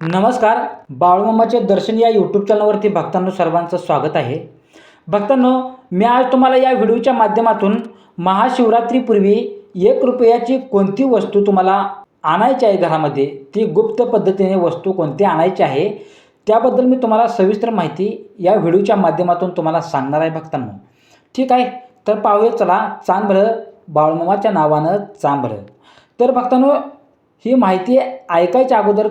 नमस्कार. बाळूमामाचे दर्शन या यूट्यूब चॅनलवरती भक्तांनो सर्वांचं स्वागत आहे. भक्तांनो, मी आज तुम्हाला या व्हिडिओच्या माध्यमातून महाशिवरात्रीपूर्वी 1 रुपयाची कोणती वस्तू तुम्हाला आणायची आहे घरामध्ये, ती गुप्त पद्धतीने वस्तू कोणती आणायची आहे त्याबद्दल मी तुम्हाला सविस्तर माहिती या व्हिडिओच्या माध्यमातून तुम्हाला सांगणार आहे भक्तांनो. ठीक आहे, तर पाहूया चला. चांभरं बाळूमामाच्या नावानं चांभरं. तर भक्तांनो, ही माहिती ऐकायच्या अगोदर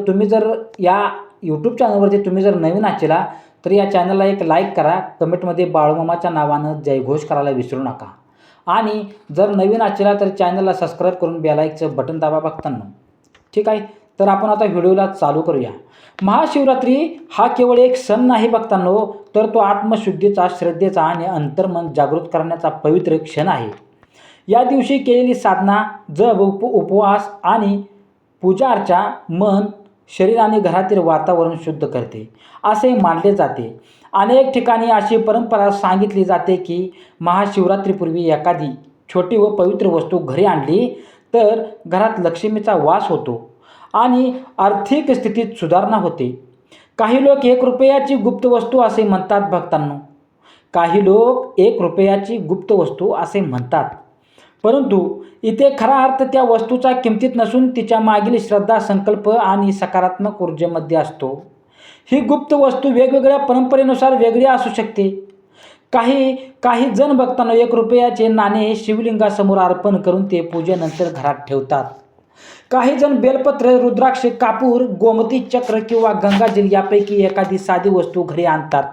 तुम्ही जर या यूट्यूब चॅनलवरती तुम्ही जर नवीन असाला तर या चॅनलला एक लाईक करा. कमेंटमध्ये बाळूमामाच्या नावानं जयघोष करायला विसरू नका. आणि जर नवीन असाला तर चॅनलला सबस्क्राईब करून बेल आयकॉनचं बटन दाबा भक्तांनो. ठीक आहे, तर आपण आता व्हिडिओला चालू करूया. महाशिवरात्री हा केवळ एक सण नाही भक्तांनो, तर तो आत्मशुद्धीचा, श्रद्धेचा आणि अंतर्मन जागृत करण्याचा पवित्र क्षण आहे. या दिवशी केलेली साधना, जप, उपवास आणि पूजा अर्चा मन, शरीर आणि घरातील वातावरण शुद्ध करते असे मानले जाते. अनेक ठिकाणी अशी परंपरा सांगितली जाते की महाशिवरात्रीपूर्वी एखादी छोटी व पवित्र वस्तू घरी आणली तर घरात लक्ष्मीचा वास होतो आणि आर्थिक स्थितीत सुधारणा होते. काही लोक 1 रुपयाची गुप्त वस्तू असे म्हणतात भक्तांनो. काही लोक 1 रुपयाची गुप्त वस्तू असे म्हणतात, परंतु इथे खरा अर्थ त्या वस्तूचा किमतीत नसून तिच्या मागील श्रद्धा, संकल्प आणि सकारात्मक ऊर्जेमध्ये असतो. ही गुप्त वस्तू वेगवेगळ्या परंपरेनुसार वेगळी असू शकते. काही जण भक्तांनो 1 रुपयाचे नाणे शिवलिंगासमोर अर्पण करून ते पूजेनंतर घरात ठेवतात. काही जण बेलपत्र, रुद्राक्ष, कापूर, गोमती चक्र किंवा गंगाजल यापैकी एखादी साधी वस्तू घरी आणतात.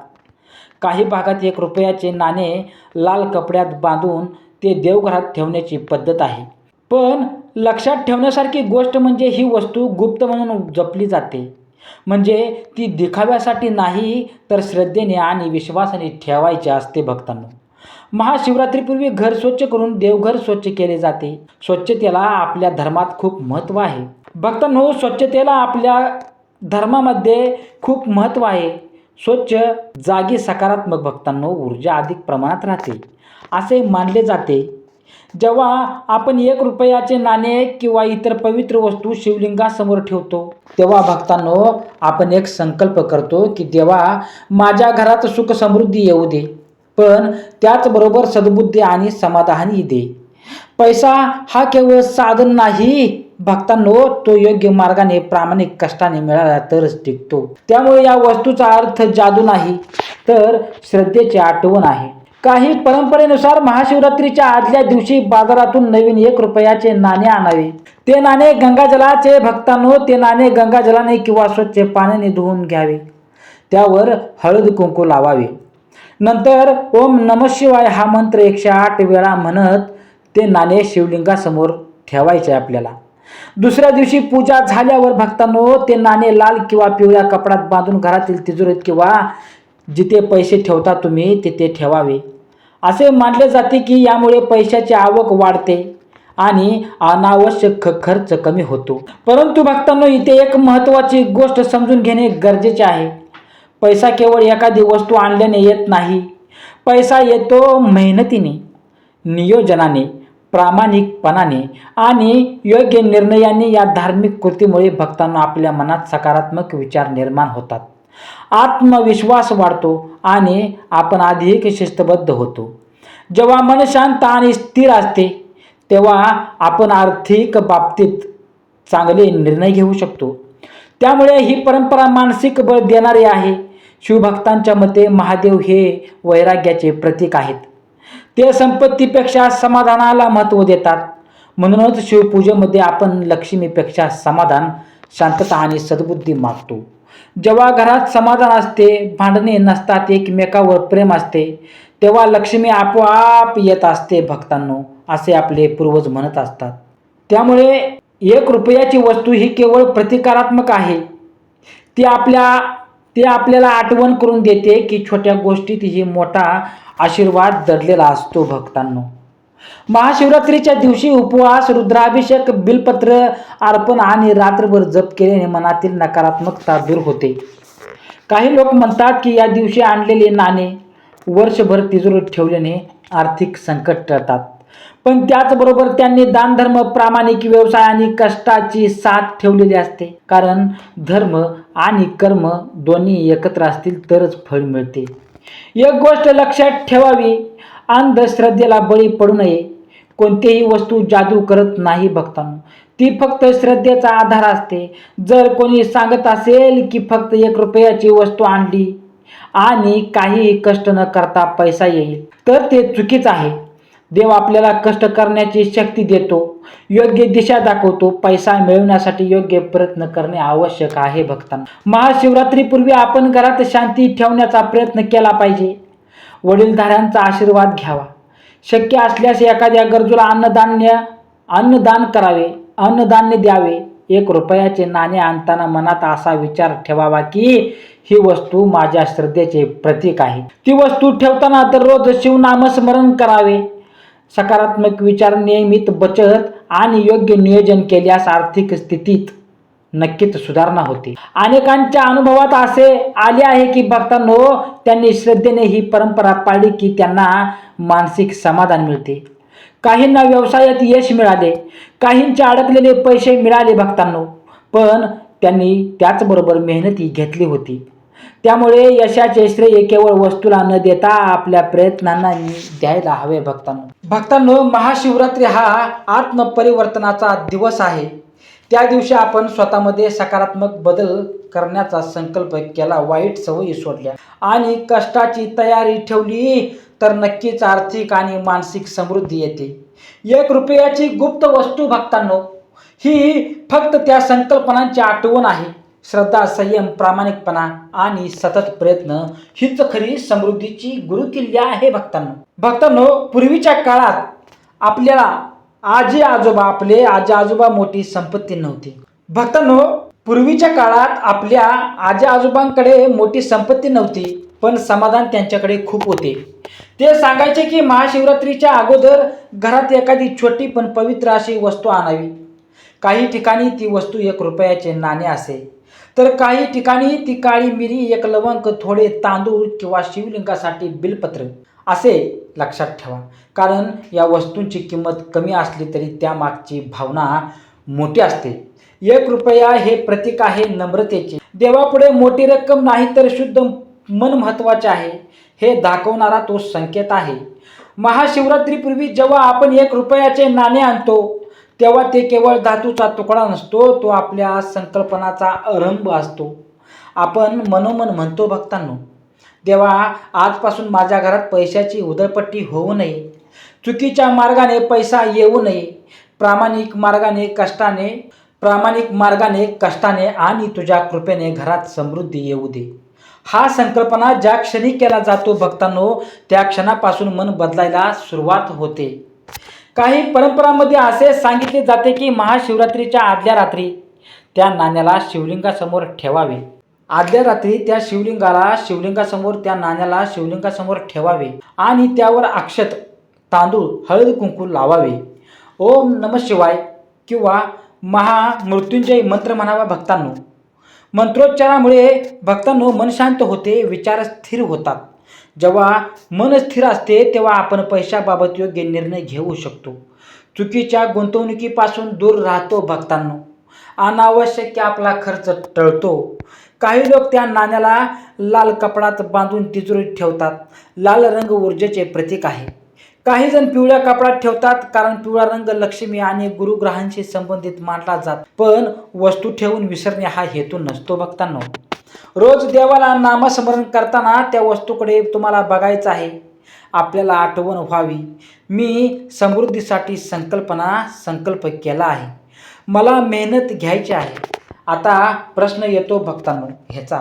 काही भागात 1 रुपयाचे नाणे लाल कपड्यात बांधून ते देवघरात ठेवण्याची पद्धत आहे. पण लक्षात ठेवण्यासारखी गोष्ट म्हणजे ही वस्तू गुप्त म्हणून जपली जाते. म्हणजे ती दिखाव्यासाठी नाही, तर श्रद्धेने आणि विश्वासाने ठेवायची असते भक्तांनो. महाशिवरात्रीपूर्वी घर स्वच्छ करून देवघर स्वच्छ केले जाते. स्वच्छतेला आपल्या धर्मात खूप महत्त्व आहे भक्तांनो. स्वच्छतेला आपल्या धर्मामध्ये खूप महत्त्व आहे. स्वच्छ जागी सकारात्मक भक्तांनो ऊर्जा अधिक प्रमाणात राहते असे मानले जाते. जेव्हा आपण 1 रुपयाचे नाणे किंवा इतर पवित्र वस्तू शिवलिंगासमोर ठेवतो तेव्हा भक्तांनो आपण एक संकल्प करतो की देवा, माझ्या घरात सुख समृद्धी येऊ दे, पण त्याचबरोबर सद्बुद्धी आणि समाधानही दे. पैसा हा केवळ साधन नाही भक्तांनो, तो योग्य मार्गाने, प्रामाणिक कष्टाने मिळाला तरच टिकतो. त्यामुळे या वस्तूचा अर्थ जादू नाही, तर श्रद्धेची आठवण आहे. काही परंपरेनुसार महाशिवरात्रीच्या आदल्या दिवशी बाजारातून नवीन 1 रुपयाचे नाणे आणावे. ते नाणे गंगाजलाचे भक्तांनो, ते नाणे गंगाजलाने किंवा स्वच्छ पाण्याने धुवून घ्यावे. त्यावर हळद कुंकू लावावे. नंतर ओम नमः शिवाय हा मंत्र 108 वेळा म्हणत ते नाणे शिवलिंगासमोर ठेवायचे आपल्याला. दुसऱ्या दिवशी पूजा झाल्यावर भक्तांनो ते नाणे लाल किंवा पिवळ्या कपड्यात बांधून घरातील तिजोरीत किंवा जिथे पैसे ठेवता तुम्ही तिथे ठेवावे. असे मानले जाते की यामुळे पैशाची आवक वाढते आणि अनावश्यक खर्च कमी होतो. परंतु भक्तांनो, इथे एक महत्त्वाची गोष्ट समजून घेणे गरजेचे आहे. पैसा केवळ एखादी वस्तू आणल्याने येत नाही. पैसा येतो मेहनतीने, नियोजनाने, प्रामाणिकपणाने आणि योग्य निर्णयाने. या धार्मिक कृतीमुळे भक्तांनो आपल्या मनात सकारात्मक विचार निर्माण होतात, आत्मविश्वास वाढतो आणि आपण अधिक शिस्तबद्ध होतो. जेव्हा मन शांत आणि स्थिर असते तेव्हा आपण आर्थिक बाबतीत चांगले निर्णय घेऊ शकतो. त्यामुळे ही परंपरा मानसिक बळ देणारी आहे. शिवभक्तांच्या मते महादेव हे वैराग्याचे प्रतीक आहेत. ते संपत्तीपेक्षा समाधानाला महत्त्व देतात. म्हणूनच शिवपूजेमध्ये आपण लक्ष्मीपेक्षा समाधान, शांतता आणि सद्बुद्धी मागतो. जेव्हा घरात समाधान असते, भांडणे नसतात, एकमेकावर प्रेम असते, तेव्हा लक्ष्मी आपोआप येत असते भक्तांनो, असे आपले पूर्वज म्हणत असतात. त्यामुळे 1 रुपयाची वस्तू ही केवळ प्रतिकारात्मक आहे. ती आपल्याला आठवण करून देते की छोट्या गोष्टीतही मोठा आशीर्वाद दडलेला असतो भक्तांनो. महाशिवरात्रीच्या दिवशी उपवास, रुद्राभिषेक, बिलपत्र अर्पण आणि रात्रभर जप केल्याने मनातील नकारात्मकता दूर होते. काही लोक म्हणतात की या दिवशी आणलेले नाणे वर्षभर तिजोरीत ठेवल्याने आर्थिक संकट टळतात. पण त्याचबरोबर त्यांनी दानधर्म, प्रामाणिक व्यवसाय आणि कष्टाची साथ ठेवलेली असते. कारण धर्म आणि कर्म दोन्ही एकत्र असतील तरच फळ मिळते. एक गोष्ट लक्षात ठेवावी, अंधश्रद्धेला बळी पडू नये. कोणतीही वस्तू जादू करत नाही भक्तांनो, ती फक्त श्रद्धेचा आधार असते. जर कोणी सांगत असेल की फक्त 1 रुपयाची वस्तू आणली आणि काही कष्ट न करता पैसा येईल, तर ते चुकीच आहे. देव आपल्याला कष्ट करण्याची शक्ती देतो, योग्य दिशा दाखवतो. पैसा मिळवण्यासाठी योग्य प्रयत्न करणे आवश्यक आहे भक्तांनो. महाशिवरात्रीपूर्वी आपण घरात शांती ठेवण्याचा प्रयत्न केला पाहिजे. वडीलधाऱ्यांचा आशीर्वाद घ्यावा. शक्य असल्यास एखाद्या गरजूला अन्नदान करावे, अन्नधान्य द्यावे. 1 रुपयाचे नाणे आणताना मनात असा विचार ठेवावा की ही वस्तू माझ्या श्रद्धेचे प्रतीक आहे. ती वस्तू ठेवताना दररोज शिवनामस्मरण करावे. सकारात्मक विचार, नियमित बचत आणि योग्य नियोजन केल्यास आर्थिक स्थितीत नक्कीच सुधारणा होते. अनेकांच्या अनुभवात असे आले आहे की भक्तांनो, त्यांनी श्रद्धेने ही परंपरा पाळली की त्यांना मानसिक समाधान मिळते. काहींना व्यवसायात यश मिळाले, काहींचे अडकलेले पैसे मिळाले भक्तांनो, पण त्यांनी त्याचबरोबर मेहनती घेतली होती. त्यामुळे यशाचे श्रेय केवळ वस्तूला न देता आपल्या प्रयत्नांना द्यायला हवे भक्तांनो. महाशिवरात्री हा आत्मपरिवर्तनाचा दिवस आहे. त्या दिवशी आपण स्वतःमध्ये सकारात्मक बदल करण्याचा संकल्प केला, वाईट सवयी सोडल्या आणि कष्टाची तयारी ठेवली तर नक्कीच आर्थिक आणि मानसिक समृद्धी येते. 1 रुपयाची गुप्त वस्तू भक्तांनो, ही फक्त त्या संकल्पनांची आठवण आहे. श्रद्धा, संयम, प्रामाणिकपणा आणि सतत प्रयत्न हीच खरी समृद्धीची गुरुकिल्ली आहे भक्तांनो. पूर्वीच्या काळात आपले आजी आजोबा मोठी संपत्ती नव्हती भक्तांनो. पूर्वीच्या काळात आपल्या आजी आजोबांकडे मोठी संपत्ती नव्हती, पण समाधान त्यांच्याकडे खूप होते. ते सांगायचे की महाशिवरात्रीच्या अगोदर घरात एखादी छोटी पण पवित्र अशी वस्तू आणावी. काही ठिकाणी ती वस्तू 1 रुपयाचे नाणे असे, तर काही ठिकाणी ती काळी मिरी, 1 लवंग, थोडे तांदूळ किंवा शिवलिंगासाठी बिलपत्र असे. लक्षात ठेवा, कारण या वस्तूंची किंमत कमी असली तरी त्यामागची भावना मोठी असते. 1 रुपया हे प्रतीक आहे नम्रतेचे. देवापुढे मोठी रक्कम नाही तर शुद्ध मन महत्वाचे आहे, हे दाखवणारा तो संकेत आहे. महाशिवरात्रीपूर्वी जेव्हा आपण 1 रुपयाचे नाणे आणतो, तेव्हा ते केवळ धातूचा तुकडा नसतो, तो आपल्या संकल्पनाचा आरंभ असतो. आपण मनोमन म्हणतो भक्तांनो, देवा, आजपासून माझ्या घरात पैशाची उधळपट्टी होऊ नये, चुकीच्या मार्गाने पैसा येऊ नये, प्रामाणिक मार्गाने कष्टाने आणि तुझ्या कृपेने घरात समृद्धी येऊ दे. हा संकल्पना ज्या क्षणी केला जातो भक्तांनो, त्या क्षणापासून मन बदलायला सुरुवात होते. काही परंपरांमध्ये असे सांगितले जाते की महाशिवरात्रीच्या आदल्या रात्री त्या नाण्याला शिवलिंगासमोर ठेवावे. आदल्या रात्री त्या नाण्याला शिवलिंगासमोर ठेवावे आणि त्यावर अक्षत, तांदूळ, हळद, कुंकू लावावे. ओम नमः शिवाय किंवा महामृत्युंजय मंत्र म्हणावा भक्तांनो. मंत्रोच्चारामुळे भक्तांनो मन शांत होते, विचार स्थिर होतात. जेव्हा मन स्थिर असते तेव्हा आपण पैशाबाबत योग्य निर्णय घेऊ शकतो. चुकीच्या गुंतवणुकीपासून दूर राहतो भक्तांनो. अनावश्यक आपला खर्च टळतो. काही लोक त्या नाण्याला लाल कपड्यात बांधून तिजोरीत ठेवतात. लाल रंग ऊर्जेचे प्रतीक आहे. काही जण पिवळ्या कपड्यात ठेवतात, कारण पिवळा रंग लक्ष्मी आणि गुरुग्रहांशी संबंधित मानला जातो. पण वस्तू ठेवून विसरणे हा हेतू नसतो भक्तांनो. रोज देवाला नामस्मरण करताना त्या वस्तूकडे तुम्हाला बघायचं आहे. आपल्याला आठवण व्हावी, मी समृद्धीसाठी संकल्प केला आहे, मला मेहनत घ्यायची आहे. आता प्रश्न येतो भक्तांनो ह्याचा,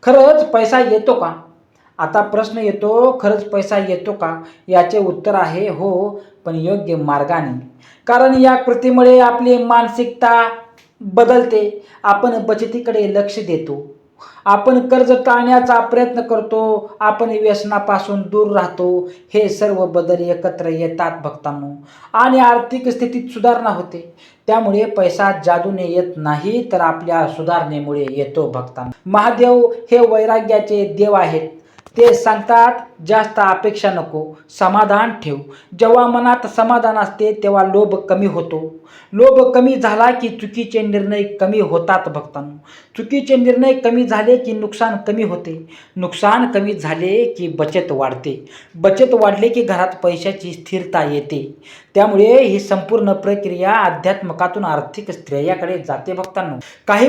खरंच पैसा येतो का? खरंच पैसा येतो का? याचे उत्तर आहे हो, पण योग्य मार्गाने. कारण या कृतीमुळे आपली मानसिकता बदलते. आपण बचतीकडे लक्ष देतो, आपण कर्ज टाळण्याचा प्रयत्न करतो, आपण व्यसनापासून दूर राहतो. हे सर्व बदल एकत्र येतात भक्तांनो आणि आर्थिक स्थितीत सुधारणा होते. त्यामुळे पैसा जादूने येत नाही, तर आपल्या सुधारणेमुळे येतो भक्तांनो. महादेव हे वैराग्याचे देव आहेत. ते सांगतात, जास्त अपेक्षा नको, समाधान ठेव. जेव्हा मनात समाधान असते तेव्हा लोभ कमी होतो. लोभ कमी झाला की चुकीचे निर्णय कमी होतात भक्तांनो. चुकीचे निर्णय कमी झाले की नुकसान कमी होते. नुकसान कमी झाले की बचत वाढते. बचत वाढले की घरात पैशाची स्थिरता येते. त्यामुळे ही संपूर्ण प्रक्रिया अध्यात्मकातून आर्थिक श्रेयाकडे जाते भक्तांनो. काही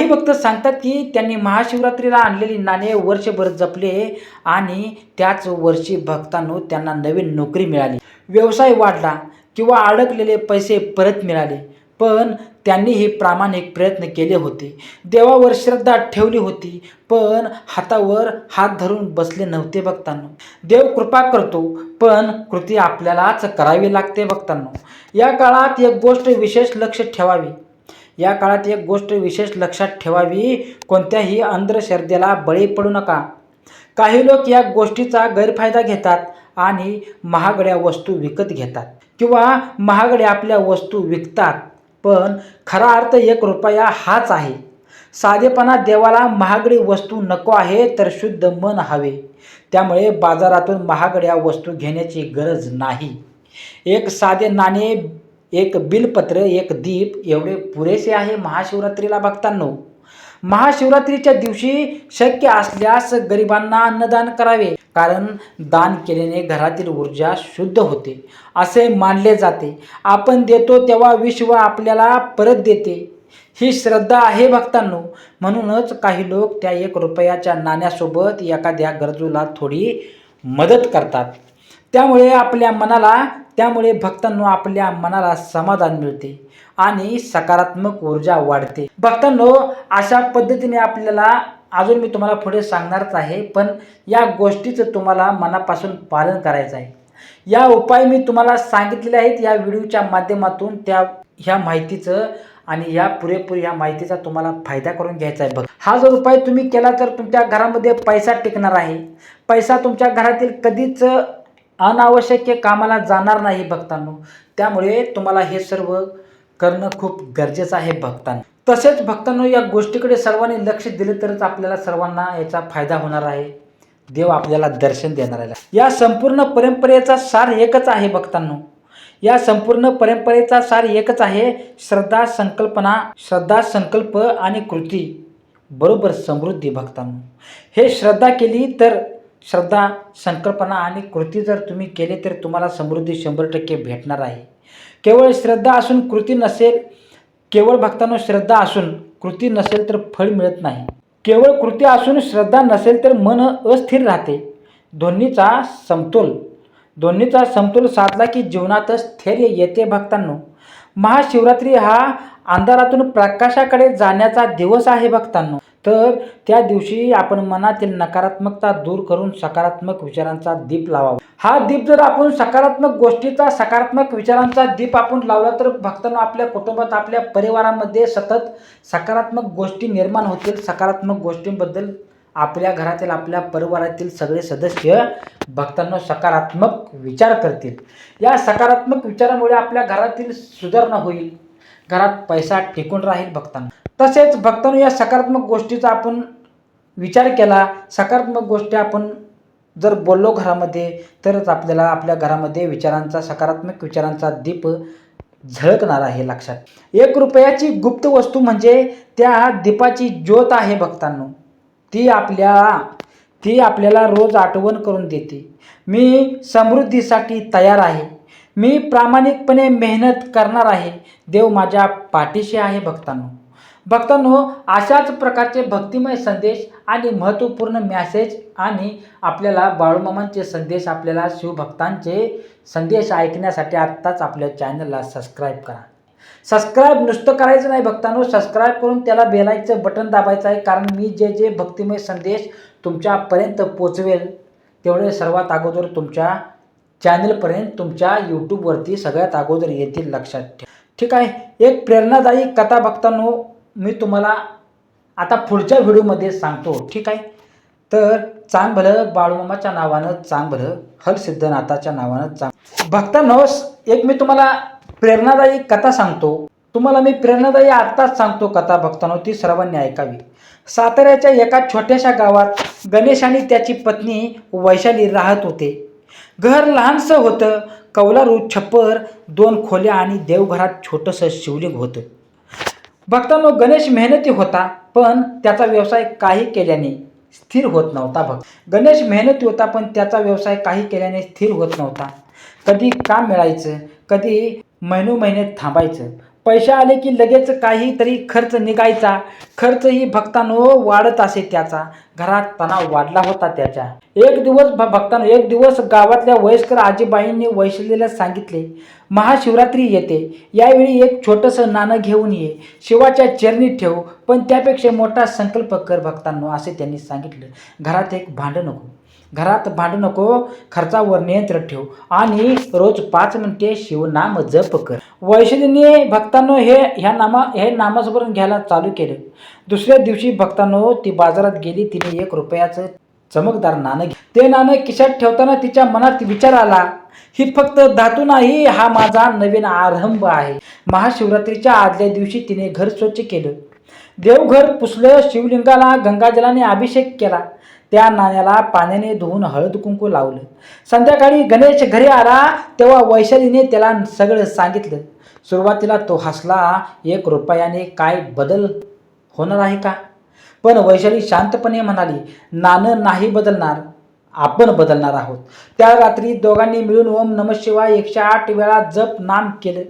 भक्त सांगतात की त्यांनी महाशिवरात्रीला आणलेली नाणे वर्षभर जपले आणि त्याच वर्षी भक्तांनो त्यांना नवीन नोकरी मिळाली, व्यवसाय वाढला किंवा अडकलेले पैसे परत मिळाले. पण त्यांनी हे प्रामाणिक प्रयत्न केले होते, देवावर श्रद्धा ठेवली होती, पण हातावर हात धरून बसले नव्हते भक्तांनो. देव कृपा करतो, पण कृती आपल्यालाच करावी लागते भक्तांनो. या काळात एक गोष्ट विशेष लक्षात ठेवावी, कोणत्याही अंधश्रद्धेला बळी पडू नका. काही लोक या गोष्टीचा गैरफायदा घेतात आणि महागड्या वस्तू विकत घेतात किंवा महागड्या आपल्या वस्तू विकतात. पण खरा अर्थ ₹1 हाच आहे. साधेपणा देवाला महागडी वस्तू नको आहे, तर शुद्ध मन हवे. त्यामुळे बाजारातून महागड्या वस्तू घेण्याची गरज नाही. एक साधे नाणे, एक बिलपत्र, एक दीप एवढे पुरेसे आहे महाशिवरात्रीला भक्तांनो. महाशिवरात्रीच्या दिवशी शक्य असल्यास गरिबांना अन्नदान करावे, कारण दान केल्याने घरातील ऊर्जा शुद्ध होते असे मानले जाते. आपण देतो तेव्हा विश्व आपल्याला परत देते, ही श्रद्धा आहे भक्तांनो. म्हणूनच काही लोक त्या ₹1 नाण्यासोबत एखाद्या गरजूला थोडी मदत करतात. त्यामुळे भक्तांनो आपल्या मनाला समाधान मिळते आणि सकारात्मक ऊर्जा वाढते. भक्तांनो, अशा पद्धतीने आपल्याला अजून मी तुम्हाला पुढे सांगणारच आहे, पण या गोष्टीचं तुम्हाला मनापासून पालन करायचं आहे. या उपाय मी तुम्हाला सांगितलेले आहेत या व्हिडिओच्या माध्यमातून. ह्या माहितीचं आणि ह्या माहितीचा तुम्हाला फायदा करून घ्यायचा आहे. हा जर उपाय तुम्ही केला तर तुमच्या घरामध्ये पैसा टिकणार आहे. पैसा तुमच्या घरातील कधीच अनावश्यक कामाला जाणार नाही भक्तांनो. त्यामुळे तुम्हाला हे सर्व करणं खूप गरजेचं आहे भक्तांनो. तसेच भक्तांनो, या गोष्टीकडे सर्वांनी लक्ष दिले तरच आपल्याला सर्वांना याचा फायदा होणार आहे. देव आपल्याला दर्शन देणार आहे. या संपूर्ण परंपरेचा सार एकच आहे भक्तांनो. श्रद्धा, संकल्प आणि कृती बरोबर समृद्धी भक्तांनो. हे श्रद्धा, संकल्पना आणि कृती जर तुम्ही केले तर तुम्हाला समृद्धी 100% भेटणार आहे. केवळ श्रद्धा असून कृती नसेल तर फळ मिळत नाही. केवळ कृती असून श्रद्धा नसेल तर मन अस्थिर राहते. दोन्हीचा समतोल साधला की जीवनात स्थैर्य येते भक्तांनो. महाशिवरात्री हा अंधारातून प्रकाशाकडे जाण्याचा दिवस आहे भक्तांनो. तर त्या दिवशी आपण मनातील नकारात्मकता दूर करून सकारात्मक विचारांचा दीप लावावा. हा दीप जर आपण सकारात्मक विचारांचा दीप आपण लावला तर भक्तांनो, आपल्या कुटुंबात, आपल्या परिवारामध्ये सतत सकारात्मक गोष्टी निर्माण होतील. सकारात्मक गोष्टींबद्दल आपल्या घरातील, आपल्या परिवारातील सगळे सदस्य भक्तांनो सकारात्मक विचार करतील. या सकारात्मक विचारामुळे आपल्या घरातील सुधारणा होईल, घरात पैसा टिकून राहील भक्तांनो. तसेच भक्तांनो, या सकारात्मक गोष्टीचा आपण विचार केला, सकारात्मक गोष्टी आपण जर बोललो घरामध्ये, तरच आपल्याला आपल्या घरामध्ये सकारात्मक विचारांचा दीप झळकणार आहे. लक्षात, ₹1 गुप्त वस्तू म्हणजे त्या दीपाची ज्योत आहे भक्तांनो. ती आपल्याला रोज आठवण करून देते, मी समृद्धीसाठी तयार आहे, मी प्रामाणिकपणे मेहनत करणार आहे, देव माझ्या पाठीशी आहे भक्तांनो. अशाच प्रकारचे भक्तिमय संदेश आणि महत्त्वपूर्ण मॅसेज आणि आपल्याला बाळूमामांचे संदेश, आपल्याला शिवभक्तांचे संदेश ऐकण्यासाठी आत्ताच आपल्या चॅनलला सबस्क्राईब करा. सबस्क्राईब नुसतं करायचं नाही भक्तांनो, सबस्क्राईब करून त्याला बेलायचं बटन दाबायचं आहे, कारण मी जे भक्तिमय संदेश तुमच्यापर्यंत पोचवेल तेवढे सर्वात अगोदर तुमच्या चॅनलपर्यंत, तुमच्या यूट्यूबवरती सगळ्यात अगोदर येतील. लक्षात ठेवा, ठीक आहे. एक प्रेरणादायी कथा भक्तांनो मी तुम्हाला आता पुढच्या व्हिडिओमध्ये सांगतो, ठीक आहे. तर चांग भलं बाळूमामाच्या नावानं चांग भलं, हरसिद्धनाथाच्या नावानं चांग. भक्तांनो, एक मी तुम्हाला प्रेरणादायी कथा सांगतो. तुम्हाला मी प्रेरणादायी आत्ताच सांगतो कथा भक्तांनो, ती सर्वांनी ऐकावी. साताऱ्याच्या एका छोट्याशा गावात गणेश आणि त्याची पत्नी वैशाली राहत होते. घर लहानसं होतं. कौलारू छप्पर, 2 खोल्या आणि देवघरात छोटंसं शिवलिंग होतं. भक्तांनो, गणेश मेहनती होता, पण त्याचा व्यवसाय काही केल्याने स्थिर होत नव्हता. गणेश मेहनती होता, पण त्याचा व्यवसाय काही केल्याने स्थिर होत नव्हता. कधी काम मिळायचं, कधी महिनोमहिने थांबायचं. पैसे आले की लगेच काहीतरी खर्च निघायचा. खर्चही भक्तांनो वाढत असे त्याचा. घरात तणाव वाढला होता त्याच्या. एक दिवस गावातल्या वयस्कर आजीबाईंनी वैशालीला सांगितले, महाशिवरात्री येते, यावेळी एक छोटंसं नाणं घेऊन ये, शिवाच्या चरणी ठेव, पण त्यापेक्षा मोठा संकल्प कर भक्तांनो, असे त्यांनी सांगितलं. घरात भांडू नको, खर्चावर नियंत्रण ठेव आणि रोज 5 मिनिटे शिवनाम जप कर. वैशालीने भक्तांनो हे नामस्मरण घ्यायला चालू केलं. दुसऱ्या दिवशी भक्तांनो ती बाजारात गेली. तिने 1 रुपयाचं चमकदार नाणं ते नाणं खिशात ठेवताना तिच्या मनात विचार आला, ही फक्त धातू नाही, हा माझा नवीन आरंभ आहे. महाशिवरात्रीच्या आदल्या दिवशी तिने घर स्वच्छ केलं, देवघर पुसलं, शिवलिंगाला गंगाजलाने अभिषेक केला, त्या नाण्याला पाण्याने धुवून हळद कुंकू लावलं. संध्याकाळी गणेश घरी आला तेव्हा वैशालीने त्याला सगळं सांगितलं. सुरुवातीला तो हसला, 1 रुपयाने काय बदल होणार आहे का? पण वैशाली शांतपणे म्हणाली, नाणं नाही बदलणार, आपण बदलणार आहोत. त्या रात्री दोघांनी मिळून ओम नमः शिवाय 108 वेळा जप नाम केलं.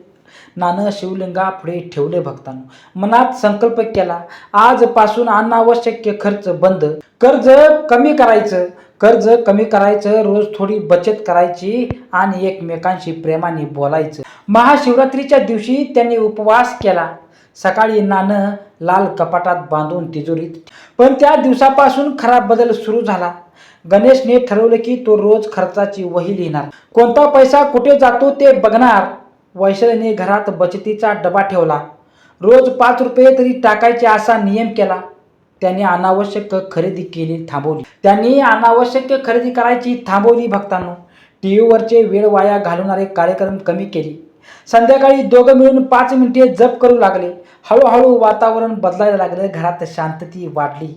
नाणं शिवलिंगा पुढे ठेवले. भक्तांनो मनात संकल्प केला, आजपासून अनावश्यक खर्च बंद, कर्ज कमी करायचं, रोज थोडी बचत करायची आणि एकमेकांशी प्रेमाने बोलायचं. महाशिवरात्रीच्या दिवशी त्यांनी उपवास केला. सकाळी नाणं लाल कपाटात बांधून तिजोरीत. पण त्या दिवसापासून खरा बदल सुरू झाला. गणेशने ठरवलं की तो रोज खर्चाची वही लिहिणार, कोणता पैसा कुठे जातो ते बघणार. वैशालीने घरात बचतीचा डबा ठेवला, रोज 5 रुपये तरी टाकायचे असा नियम केला. त्यांनी अनावश्यक खरेदी करायची थांबवली. भक्तांनो टीव्हीवरचे वेळ वाया घालवणारे कार्यक्रम कमी केले. संध्याकाळी दोघं मिळून 5 मिनिटे जप करू लागले. हळूहळू वातावरण बदलायला लागलं. घरात शांतता वाढली,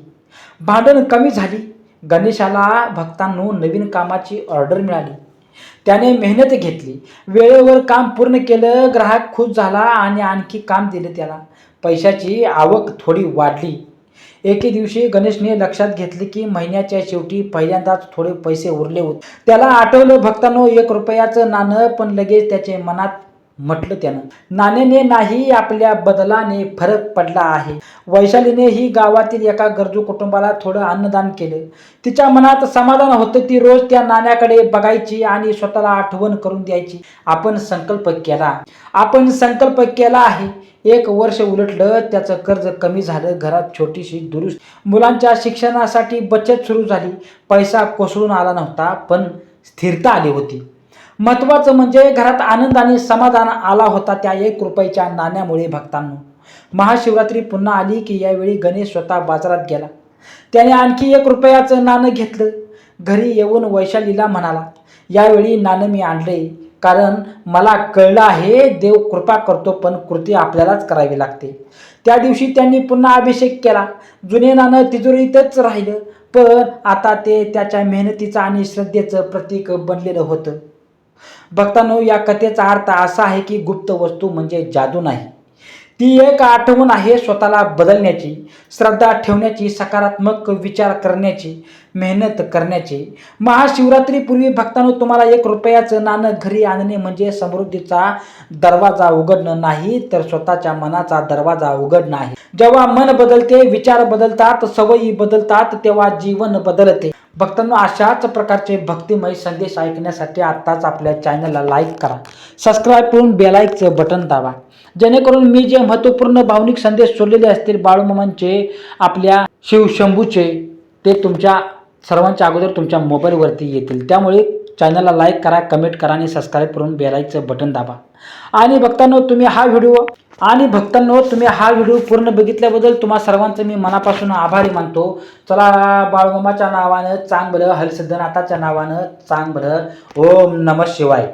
भांडण कमी झाली. गणेशाला भक्तांनो नवीन कामाची ऑर्डर मिळाली. त्याने मेहनत घेतली, वेळेवर काम पूर्ण केलं, ग्राहक खुश झाला आणि आणखी काम दिलं त्याला. पैशाची आवक थोडी वाढली. एके दिवशी गणेशने लक्षात घेतले की महिन्याच्या शेवटी पहिल्यांदाच थोडे पैसे उरले होते. त्याला आठवलं भक्तांनो 1 रुपयाचं नाणं, पण लगेच त्याच्या मनात म्हटलं त्यानं, नाण्याने नाही, आपल्या बदलाने फरक पडला आहे. वैशालीने ही गावातील एका गरजू कुटुंबाला थोडं अन्नदान केलं. तिच्या मनात समाधान होतं. ती रोज त्या नाण्याकडे बघायची आणि स्वतःला आठवण करून द्यायची, आपण संकल्प केला आहे. 1 वर्ष उलटलं, त्याचं कर्ज कमी झालं, घरात छोटीशी दुरुस्ती, मुलांच्या शिक्षणासाठी बचत सुरू झाली. पैसा कोसळून आला नव्हता, पण स्थिरता आली होती. महत्त्वाचं म्हणजे घरात आनंद आणि समाधान आला होता त्या 1 रुपयाच्या नाण्यामुळे. भक्तांनो महाशिवरात्री पुन्हा आली की यावेळी गणेश स्वतः बाजारात गेला. त्याने आणखी 1 रुपयाचं नाणं घेतलं. घरी येऊन वैशालीला म्हणाला, यावेळी नाणं मी आणलंय, कारण मला कळलं आहे देव कृपा करतो, पण कृती आपल्यालाच करावी लागते. त्या दिवशी त्यांनी पुन्हा अभिषेक केला. जुने नाणं तिजोरीतच राहिलं, पण आता ते त्याच्या मेहनतीचं आणि श्रद्धेचं प्रतीक बनलेलं होतं. भक्तांनो या कथेचा अर्थ असा आहे की गुप्त वस्तू म्हणजे जादू नाही, ती एक आठवण आहे स्वतःला बदलण्याची, श्रद्धा ठेवण्याची, सकारात्मक विचार करण्याची, मेहनत करण्याची. महाशिवरात्रीपूर्वी भक्तांनो तुम्हाला 1 रुपयाचं नाणं घरी आणणे म्हणजे समृद्धीचा दरवाजा उघडणं नाही, तर स्वतःच्या मनाचा दरवाजा उघडणं आहे. जेव्हा मन बदलते, विचार बदलतात, सवयी बदलतात, तेव्हा जीवन बदलते. भक्तांनो अशाच प्रकारचे भक्तिमय संदेश ऐकण्यासाठी आत्ताच आपल्या चॅनलला लाईक करा, सबस्क्राईब करून बेल आयकॉनचं बटन दाबा, जेणेकरून मी जे महत्त्वपूर्ण भावनिक संदेश सोडलेले असतील बाळूमामांचे, आपल्या शिवशंभूचे, ते तुमच्या सर्वांच्या अगोदर तुमच्या मोबाईलवरती येतील. त्यामुळे चॅनलला लाईक करा, कमेंट करा आणि सबस्क्राईब करून बेल आयकॉनचं बटन दाबा. आणि भक्तांनो तुम्ही हा व्हिडिओ पूर्ण बघितल्याबद्दल तुम्हा सर्वांचं मी मनापासून आभारी मानतो. चला बाळूमामाच्या नावानं चांग भलं, हरिसिद्धनाथाच्या नावानं चांग भलं. ओम नमः शिवाय.